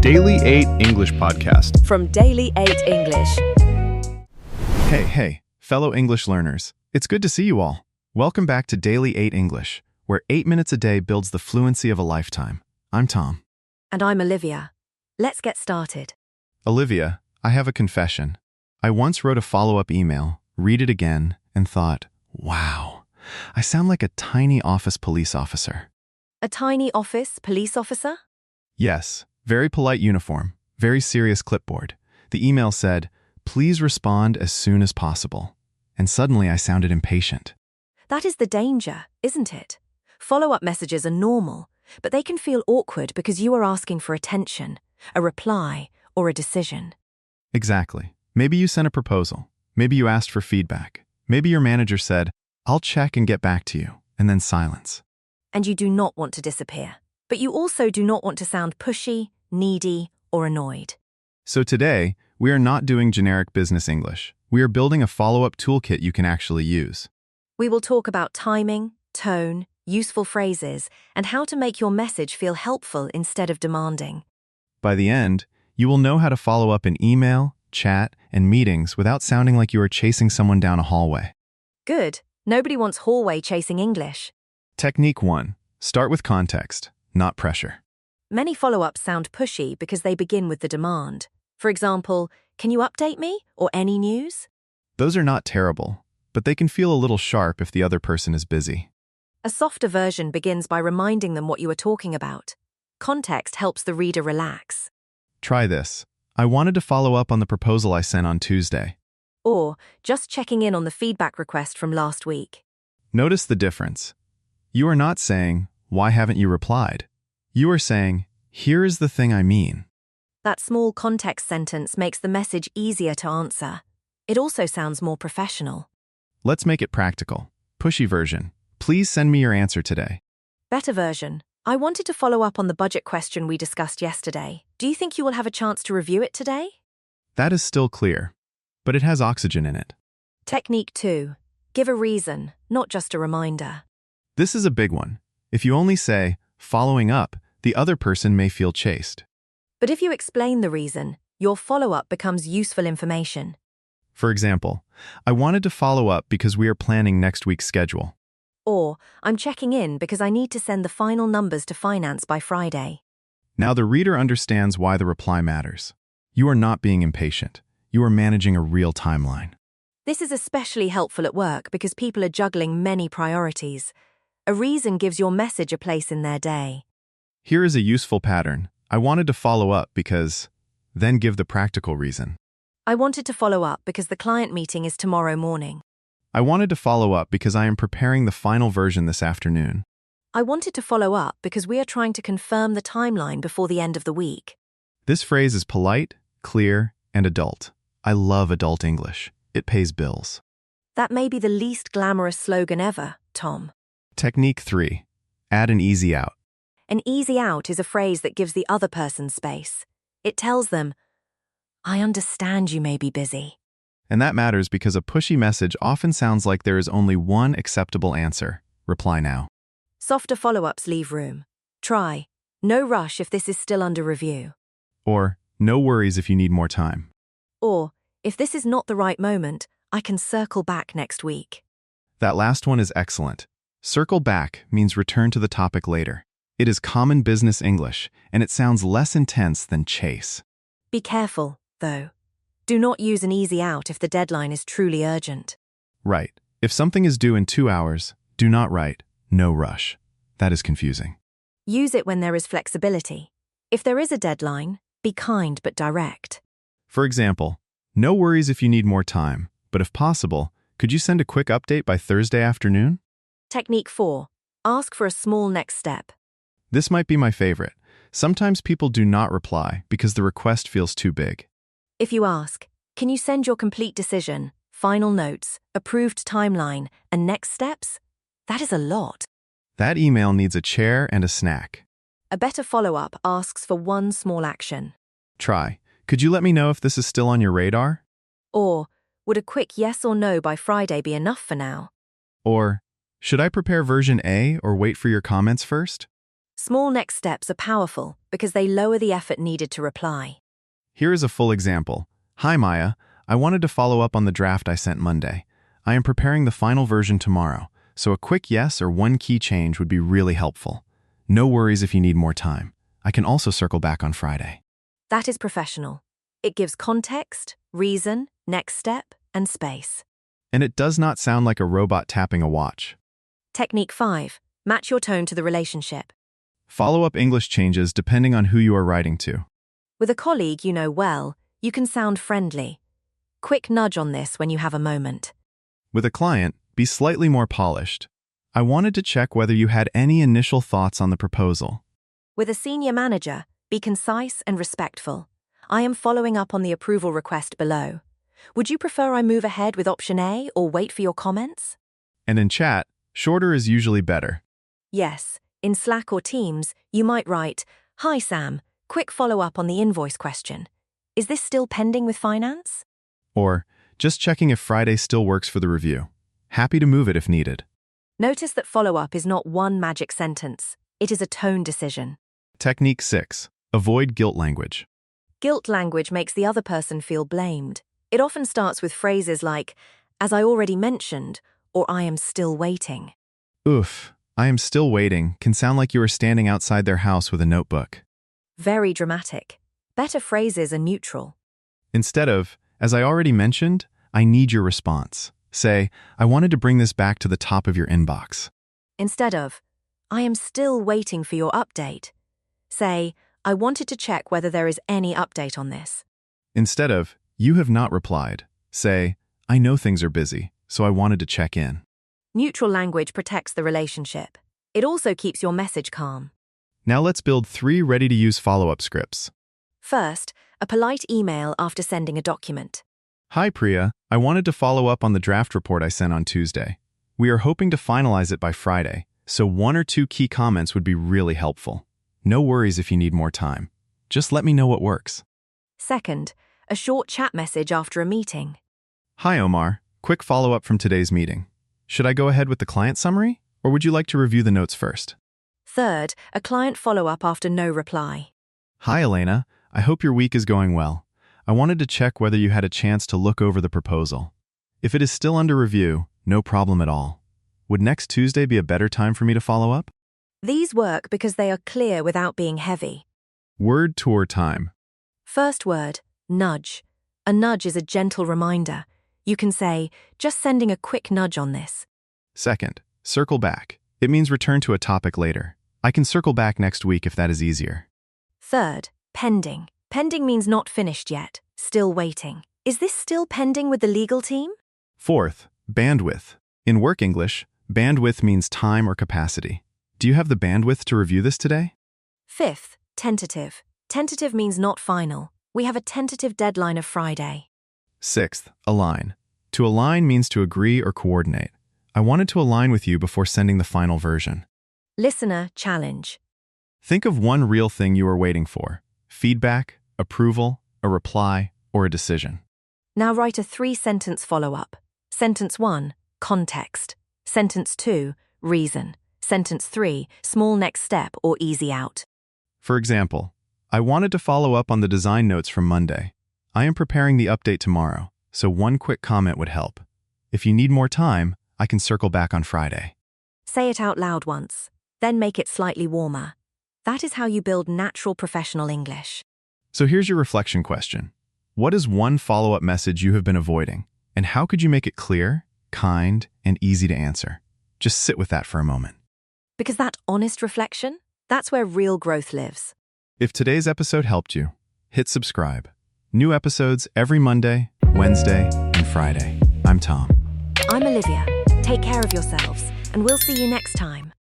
Daily 8 English Podcast. From Daily8English. Hey, fellow English learners. It's good to see you all. Welcome back to Daily 8 English, where 8 minutes a day builds the fluency of a lifetime. I'm Tom. And I'm Olivia. Let's get started. Olivia, I have a confession. I once wrote a follow-up email, read it again, and thought, wow, I sound like a tiny office police officer. A tiny office police officer? Yes, very polite uniform, very serious clipboard. The email said, please respond as soon as possible. And suddenly I sounded impatient. That is the danger, isn't it? Follow-up messages are normal, but they can feel awkward because you are asking for attention, a reply, or a decision. Exactly. Maybe you sent a proposal. Maybe you asked for feedback. Maybe your manager said, I'll check and get back to you, and then silence. And you do not want to disappear. But you also do not want to sound pushy, needy, or annoyed. So today, we are not doing generic business English. We are building a follow-up toolkit you can actually use. We will talk about timing, tone, useful phrases, and how to make your message feel helpful instead of demanding. By the end, you will know how to follow up in email, chat, and meetings without sounding like you are chasing someone down a hallway. Good. Nobody wants hallway chasing English. Technique 1. Start with context, not pressure. Many follow-ups sound pushy because they begin with the demand. For example, can you update me or any news? Those are not terrible, but they can feel a little sharp if the other person is busy. A softer version begins by reminding them what you are talking about. Context helps the reader relax. Try this. I wanted to follow up on the proposal I sent on Tuesday. Or, just checking in on the feedback request from last week. Notice the difference. You are not saying, why haven't you replied? You are saying, here is the thing I mean. That small context sentence makes the message easier to answer. It also sounds more professional. Let's make it practical. Pushy version. Please send me your answer today. Better version. I wanted to follow up on the budget question we discussed yesterday. Do you think you will have a chance to review it today? That is still clear, but it has oxygen in it. Technique 2. Give a reason, not just a reminder. This is a big one. If you only say, following up, the other person may feel chased. But if you explain the reason, your follow-up becomes useful information. For example, I wanted to follow up because we are planning next week's schedule. Or, I'm checking in because I need to send the final numbers to finance by Friday. Now the reader understands why the reply matters. You are not being impatient. You are managing a real timeline. This is especially helpful at work because people are juggling many priorities. A reason gives your message a place in their day. Here is a useful pattern. I wanted to follow up because, then give the practical reason. I wanted to follow up because the client meeting is tomorrow morning. I wanted to follow up because I am preparing the final version this afternoon. I wanted to follow up because we are trying to confirm the timeline before the end of the week. This phrase is polite, clear, and adult. I love adult English. It pays bills. That may be the least glamorous slogan ever, Tom. Technique 3. Add an easy out. An easy out is a phrase that gives the other person space. It tells them, I understand you may be busy. And that matters because a pushy message often sounds like there is only one acceptable answer. Reply now. Softer follow-ups leave room. Try, no rush if this is still under review. Or, no worries if you need more time. Or, if this is not the right moment, I can circle back next week. That last one is excellent. Circle back means return to the topic later. It is common business English, and it sounds less intense than chase. Be careful, though. Do not use an easy out if the deadline is truly urgent. Right. If something is due in 2 hours, do not write, no rush. That is confusing. Use it when there is flexibility. If there is a deadline, be kind but direct. For example, no worries if you need more time, but if possible, could you send a quick update by Thursday afternoon? Technique 4. Ask for a small next step. This might be my favorite. Sometimes people do not reply because the request feels too big. If you ask, can you send your complete decision, final notes, approved timeline, and next steps? That is a lot. That email needs a chair and a snack. A better follow-up asks for one small action. Try. Could you let me know if this is still on your radar? Or, would a quick yes or no by Friday be enough for now? Or, should I prepare version A or wait for your comments first? Small next steps are powerful because they lower the effort needed to reply. Here is a full example. Hi Maya, I wanted to follow up on the draft I sent Monday. I am preparing the final version tomorrow, so a quick yes or one key change would be really helpful. No worries if you need more time. I can also circle back on Friday. That is professional. It gives context, reason, next step, and space. And it does not sound like a robot tapping a watch. Technique 5. Match your tone to the relationship. Follow-up English changes depending on who you are writing to. With a colleague you know well, you can sound friendly. Quick nudge on this when you have a moment. With a client, be slightly more polished. I wanted to check whether you had any initial thoughts on the proposal. With a senior manager, be concise and respectful. I am following up on the approval request below. Would you prefer I move ahead with option A or wait for your comments? And in chat, shorter is usually better. Yes, in Slack or Teams, you might write, "Hi Sam, quick follow-up on the invoice question. Is this still pending with finance?" Or, just checking if Friday still works for the review. Happy to move it if needed. Notice that follow-up is not one magic sentence. It is a tone decision. Technique 6. Avoid guilt language. Guilt language makes the other person feel blamed. It often starts with phrases like, "as I already mentioned," or "I am still waiting." Oof, I am still waiting can sound like you are standing outside their house with a notebook. Very dramatic. Better phrases are neutral. Instead of, as I already mentioned, I need your response. Say, I wanted to bring this back to the top of your inbox. Instead of, "I am still waiting for your update," say, "I wanted to check whether there is any update on this." Instead of, you have not replied, say, I know things are busy, so I wanted to check in. Neutral language protects the relationship. It also keeps your message calm. Now let's build 3 ready-to-use follow-up scripts. First, a polite email after sending a document. Hi Priya, I wanted to follow up on the draft report I sent on Tuesday. We are hoping to finalize it by Friday, so 1 or 2 key comments would be really helpful. No worries if you need more time. Just let me know what works. Second, a short chat message after a meeting. Hi Omar, quick follow-up from today's meeting. Should I go ahead with the client summary, or would you like to review the notes first? Third, a client follow-up after no reply. Hi Elena, I hope your week is going well. I wanted to check whether you had a chance to look over the proposal. If it is still under review, no problem at all. Would next Tuesday be a better time for me to follow up? These work because they are clear without being heavy. Word tour time. First word, nudge. A nudge is a gentle reminder. You can say, "just sending a quick nudge on this." Second, circle back. It means return to a topic later. I can circle back next week if that is easier. Third, pending. Pending means not finished yet, still waiting. Is this still pending with the legal team? Fourth, bandwidth. In work English, bandwidth means time or capacity. Do you have the bandwidth to review this today? Fifth, tentative. Tentative means not final. We have a tentative deadline of Friday. Sixth, align. To align means to agree or coordinate. I wanted to align with you before sending the final version. Listener challenge. Think of one real thing you are waiting for. Feedback, approval, a reply, or a decision. Now write a 3-sentence follow-up. Sentence 1, context. Sentence 2, reason. Sentence 3, small next step or easy out. For example, I wanted to follow up on the design notes from Monday. I am preparing the update tomorrow, so one quick comment would help. If you need more time, I can circle back on Friday. Say it out loud once, then make it slightly warmer. That is how you build natural professional English. So here's your reflection question. What is one follow-up message you have been avoiding, and how could you make it clear, kind, and easy to answer? Just sit with that for a moment. Because that honest reflection, that's where real growth lives. If today's episode helped you, hit subscribe. New episodes every Monday, Wednesday, and Friday. I'm Tom. I'm Olivia. Take care of yourselves, and we'll see you next time.